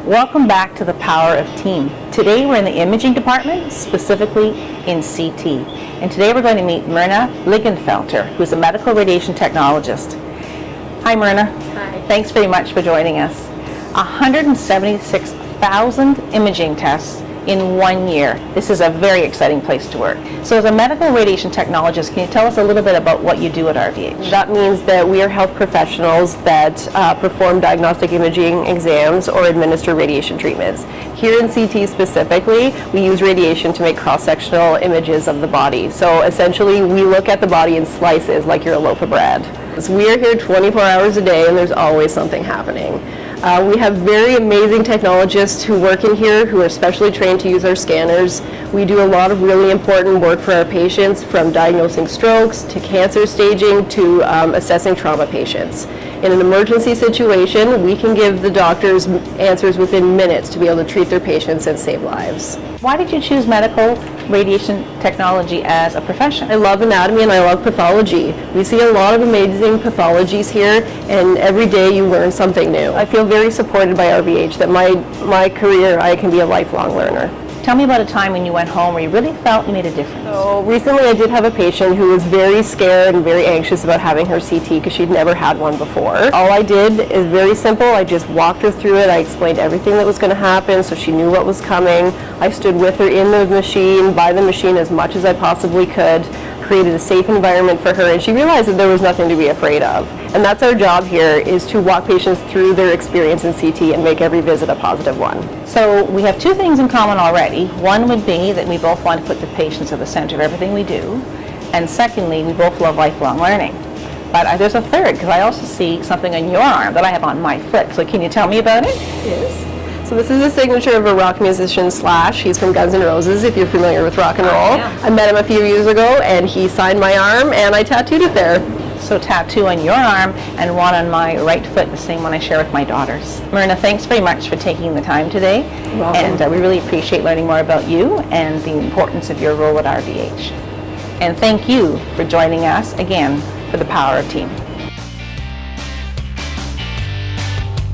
Welcome back to the Power of Team. Today we're in the imaging department, specifically in CT. And today we're going to meet Myrna Ligenfelter, who's a medical radiation technologist. Hi Myrna. Hi. Thanks very much for joining us. 176,000 imaging tests in 1 year. This is a very exciting place to work. So as a medical radiation technologist, can you tell us a little bit about what you do at RVH? That means that we are health professionals that perform diagnostic imaging exams or administer radiation treatments. Here in CT specifically, we use radiation to make cross-sectional images of the body. So essentially, we look at the body in slices like you're a loaf of bread. So we are here 24 hours a day and there's always something happening. We have very amazing technologists who work in here who are specially trained to use our scanners. We do a lot of really important work for our patients, from diagnosing strokes to cancer staging to assessing trauma patients. In an emergency situation, we can give the doctors answers within minutes to be able to treat their patients and save lives. Why did you choose medical radiation technology as a profession? I love anatomy and I love pathology. We see a lot of amazing pathologies here, and every day you learn something new. I feel very supported by RVH, that my career, I can be a lifelong learner. Tell me about a time when you went home where you really felt you made a difference. So recently I did have a patient who was very scared and very anxious about having her CT because she'd never had one before. All I did is very simple. I just walked her through it. I explained everything that was going to happen so she knew what was coming. I stood with her in the machine, by the machine as much as I possibly could, created a safe environment for her, and she realized that there was nothing to be afraid of. And that's our job here, is to walk patients through their experience in CT and make every visit a positive one. So we have two things in common already. One would be that we both want to put the patients at the center of everything we do. And secondly, we both love lifelong learning. But there's a third, because I also see something on your arm that I have on my foot. So can you tell me about it? Yes. So this is a signature of a rock musician, Slash. He's from Guns N' Roses, if you're familiar with rock and roll. Yeah. I met him a few years ago and he signed my arm and I tattooed it there. So tattoo on your arm and one on my right foot, the same one I share with my daughters. Myrna, thanks very much for taking the time today. You're welcome. And we really appreciate learning more about you and the importance of your role at RVH. And thank you for joining us again for the Power of Team.